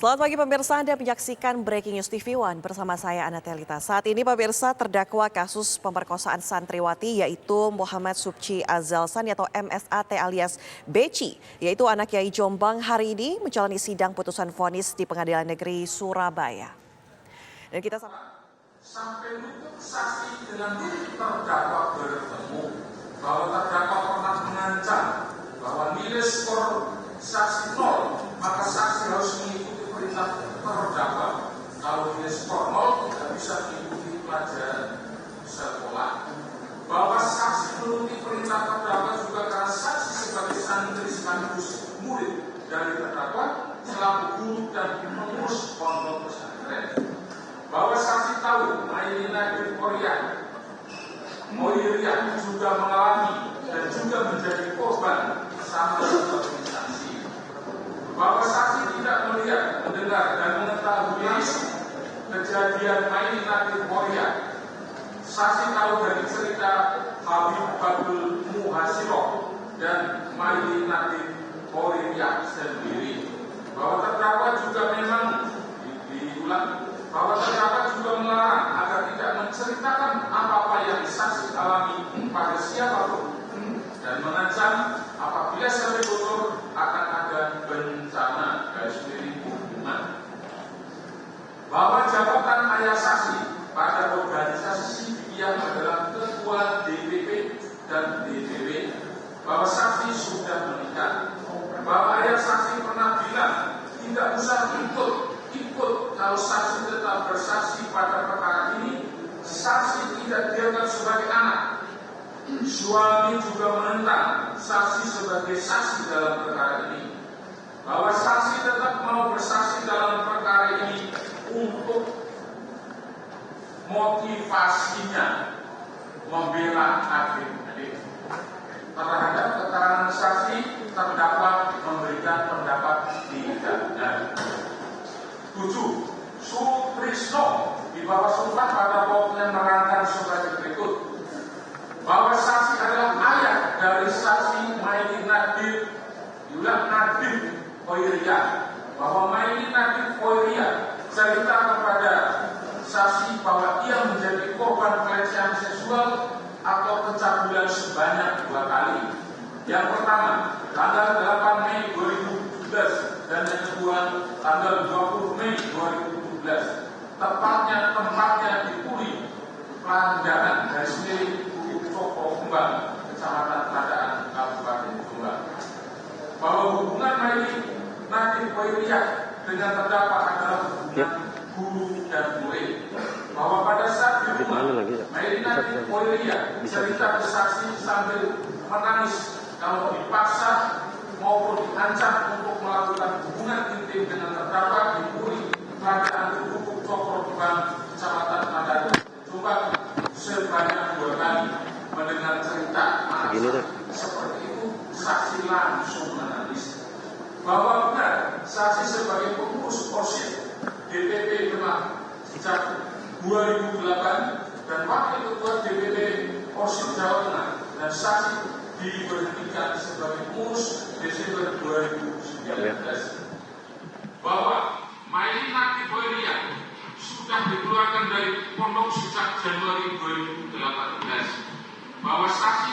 Selamat pagi pemirsa, Anda menyaksikan Breaking News TV One bersama saya Ana Telita. Saat ini pemirsa terdakwa kasus pemerkosaan santriwati yaitu Muhammad Subci Azalsani atau MSAT alias Beci, yaitu anak Yai Jombang hari ini menjalani sidang putusan vonis di Pengadilan Negeri Surabaya. Dan kita sampai nutup saksi dengan terdakwa bertemu bahwa terdakwa pernah mengancam bahwa nilai skor saksi 0, maka saksi harus mengikuti perintah terdakwa. Kalau nilai skor 0 tidak bisa mengikuti pelajaran sekolah. Bahwa saksi menuruti perintah terdakwa juga karena saksi sebagai santri sekaligus murid dari terdakwa selaku guru dan pengurus pondok pesantren. Bahwa saksi tahu Mailina di Moiria juga mengalami dan juga menjadi korban sama seperti saksi. Bahwa saksi tidak melihat, mendengar dan mengetahui langsung kejadian Mailina di Moiria. Saksi tahu dari cerita Habib Babul Muhasiroh dan Mailina di Moiria sendiri. Bahwa terdakwa juga memang diulang. Bahwa terdakwa juga melarang agar tidak menceritakan apa-apa yang saksi alami pada siapapun dan mengancam apabila sampai bocor akan ada bencana dari hubungan. Bahwa jabatan ayah saksi pada organisasi yang adalah ketua DPP dan DPW. Bahwa saksi sudah menikah. Bahwa ayah saksi pernah bilang tidak usah ikut kalau saksi tetap bersaksi pada perkara ini, saksi tidak dianggap sebagai anak. Suami juga menentang saksi sebagai saksi dalam perkara ini. Bahwa saksi tetap mau bersaksi dalam perkara ini untuk motivasinya membela adik-adik. Terhadap keterangan saksi, terdakwa memberikan pendapat tidak benar. 7. Sutrisno di bawah sumpah pada pokoknya menerangkan sebagai berikut. Bahwa saksi adalah ayah dari saksi Maili Nadir Khoiria. Bahwa Maili Nadir Khoiria cerita kepada saksi bahwa ia menjadi korban pelecehan seksual atau pencabulan sebanyak 2 kali. Yang pertama, tanggal 8 Mei 2017 dan yang kedua tanggal 20 Mei 2017. Tempatnya di Puri, Pelanggaran dari sendiri Bukit Cokro Kembang, Kecamatan Padaan, Kabupaten Jombang. Bahwa hubungan Maili Nadir Khoiria dengan terdakwa adalah hubungan guru dan murid. Bahwa pada saat di rumah Maili Nadir Khoiria cerita bersaksi sambil menangis kalau dipaksa maupun diancam untuk melakukan hubungan intim dengan terdakwa di Puri, Kerajaan Bukit Cokro Kembang, Kecamatan Padaan, Jombang sebanyak 2 kali. Mendengar cerita seperti itu, saksi langsung menangis. Bahwa benar, saksi sebagai pengurus OSIS DPP Demak sejak 2008 dan wakil ketua DPP OSIS Jawa Tengah dan saksi diberhentikan sebagai pengurus Desember 2019. Bahwa Maili Nadir Khoiria sudah dikeluarkan dari pondok sejak Januari 2018. Bahwa saksi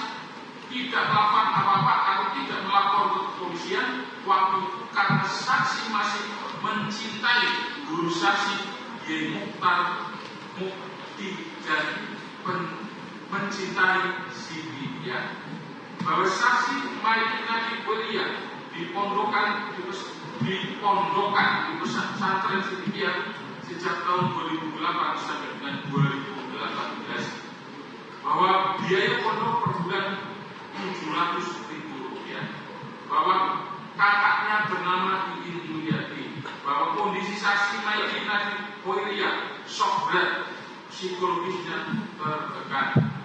tidak melakukan apa-apa atau tidak melapor ke kepolisian waktu itu karena saksi masih mencintai guru saksi Yai Mukhtar Mukti dan mencintai si Widya. Bahwa saksi Maili Nadir Khoiria dipondokan di pesantren Sidikiyah sejak tahun 2008 sampai dengan 2018. Bahwa biaya pondok per bulan Rp700.000. Bahwa kakaknya bernama Iin Mulyadi. Bahwa kondisi saksi Maili Nadir Khoiria shock berat, psikologisnya tertekan.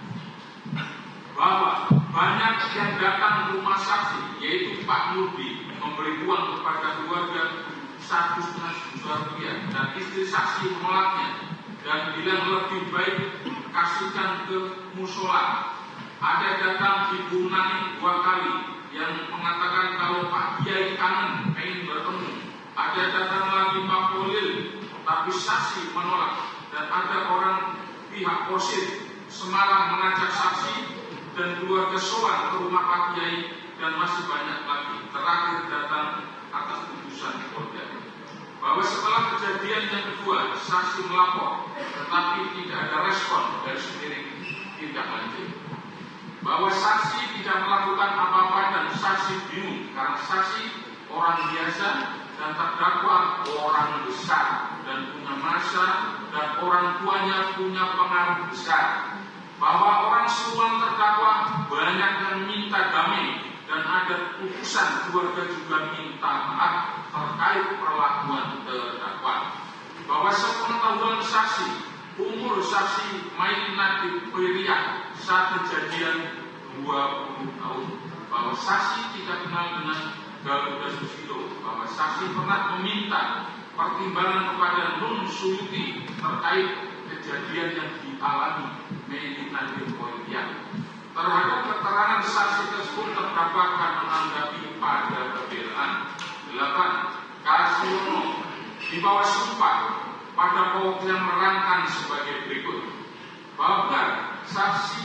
Bahwa banyak yang datang ke rumah saksi, yaitu Pak Nurdi, memberi uang kepada keluarga Rp1,5 juta dan istri saksi menolaknya dan bilang lebih baik kasihkan ke musola. Ada datang Ibu Nani 2 kali yang mengatakan kalau Pak Kiai kangen pengen bertemu. Ada datang lagi Pak tapi saksi menolak dan ada orang pihak Polsek Semarang mengajak saksi dan keluarga sowan ke rumah Pak Kiai dan masih banyak lagi. Terakhir datang atas putusan Polda bahwa setelah kejadian yang kedua saksi melapor tetapi tidak ada respon dari sendiri tindak lanjut, bahwa saksi tidak melakukan apa-apa dan saksi bingung karena saksi orang biasa dan terdakwa orang besar dan punya masa dan orang tuanya punya pengaruh besar, bahwa orang semua terdakwa banyak yang minta damai dan ada putusan keluarga juga minta maaf terkait perlakuan terdakwa, bahwa sepengetahuan saksi umur saksi Mainati Piriah saat kejadian 20 tahun, bahwa saksi tidak kenal dengan Garuda Susilo, bahwa saksi pernah meminta pertimbangan kepada Nun Suyuti terkait kejadian yang dialami Mainati Piriah. Terhadap keterangan saksi tersebut terdakwa akan menanggapi pada pembelaan. 8. Kasyono di bawah sumpah pada pokoknya merangkan sebagai berikut, bahwa saksi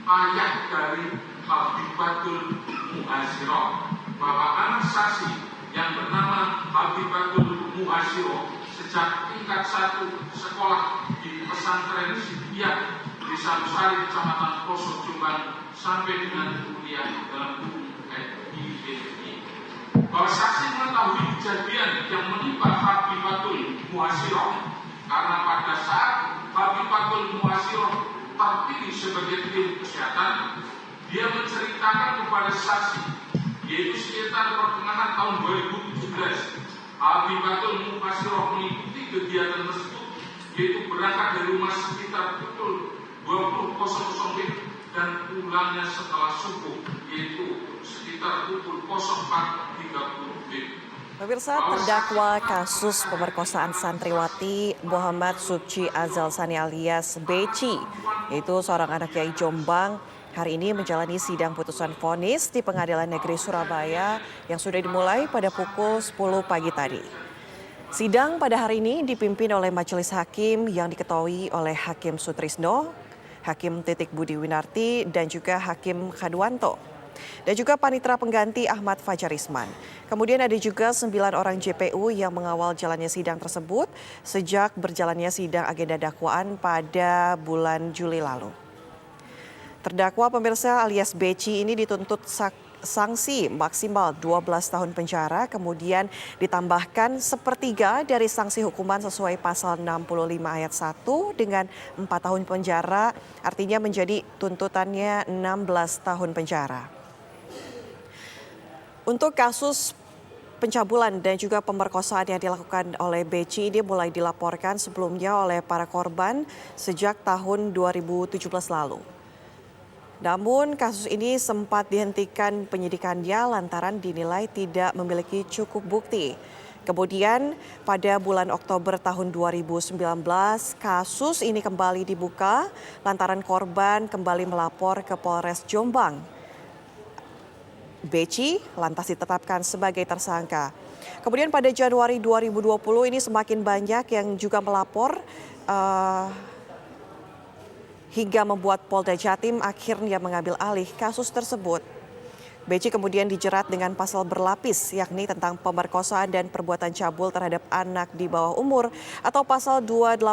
ayah dari Habibatul Muhasirah, bahwa anak saksi yang bernama Habibatul Muhasirah sejak tingkat 1 sekolah di pesantren Sidiah di Samsari, Kecamatan Poso, Jombang, sampai dengan kuliah dalam hukum FIPI, bahwa saksi mengetahui kejadian yang menimpa Habibatul Muhasirah karena pada saat Habibatul Muhasirah terpilih sebagai tim kesehatan, dia menceritakan kepada saksi, yaitu sekitar pertengahan tahun 2017, Habibatul Muhasirah mengikuti kegiatan tersebut, yaitu berangkat dari rumah sekitar pukul 20.00 dan pulangnya setelah subuh, yaitu sekitar pukul 04.30. Pemirsa, terdakwa kasus pemerkosaan santriwati Muhammad Subci Azal Sani alias Beci, yaitu seorang anak Kiai Jombang, hari ini menjalani sidang putusan vonis di Pengadilan Negeri Surabaya yang sudah dimulai pada pukul 10 pagi tadi. Sidang pada hari ini dipimpin oleh majelis hakim yang diketuai oleh Hakim Sutrisno, Hakim Titik Budi Winarti, dan juga Hakim Khadwanto. Dan juga panitera pengganti Ahmad Fajarisman. Kemudian ada juga 9 orang JPU yang mengawal jalannya sidang tersebut sejak berjalannya sidang agenda dakwaan pada bulan Juli lalu. Terdakwa pemirsa alias Beci ini dituntut sanksi maksimal 12 tahun penjara, kemudian ditambahkan sepertiga dari sanksi hukuman sesuai pasal 65 ayat 1 dengan 4 tahun penjara, artinya menjadi tuntutannya 16 tahun penjara. Untuk kasus pencabulan dan juga pemerkosaan yang dilakukan oleh Beci ini mulai dilaporkan sebelumnya oleh para korban sejak tahun 2017 lalu. Namun kasus ini sempat dihentikan penyidikannya lantaran dinilai tidak memiliki cukup bukti. Kemudian pada bulan Oktober tahun 2019 kasus ini kembali dibuka lantaran korban kembali melapor ke Polres Jombang. Beci lantas ditetapkan sebagai tersangka. Kemudian pada Januari 2020 ini semakin banyak yang juga melapor hingga membuat Polda Jatim akhirnya mengambil alih kasus tersebut. Beci kemudian dijerat dengan pasal berlapis, yakni tentang pemerkosaan dan perbuatan cabul terhadap anak di bawah umur atau pasal 285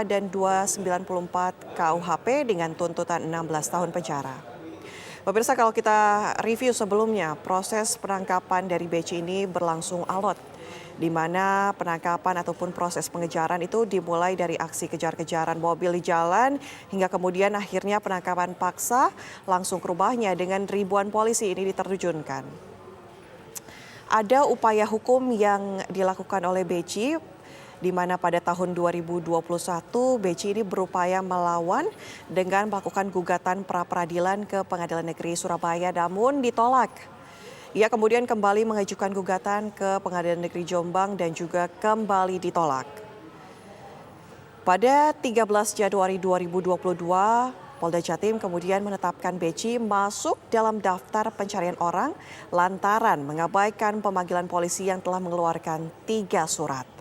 dan 294 KUHP dengan tuntutan 16 tahun penjara. Pemirsa, kalau kita review sebelumnya, proses penangkapan dari Beci ini berlangsung alot, di mana penangkapan ataupun proses pengejaran itu dimulai dari aksi kejar-kejaran mobil di jalan hingga kemudian akhirnya penangkapan paksa langsung ke rumahnya dengan ribuan polisi ini diterjunkan. Ada upaya hukum yang dilakukan oleh Beci, di mana pada tahun 2021 Beci ini berupaya melawan dengan melakukan gugatan pra-peradilan ke Pengadilan Negeri Surabaya, namun ditolak. Ia kemudian kembali mengajukan gugatan ke Pengadilan Negeri Jombang dan juga kembali ditolak. Pada 13 Januari 2022, Polda Jatim kemudian menetapkan Beci masuk dalam daftar pencarian orang lantaran mengabaikan pemanggilan polisi yang telah mengeluarkan 3 surat.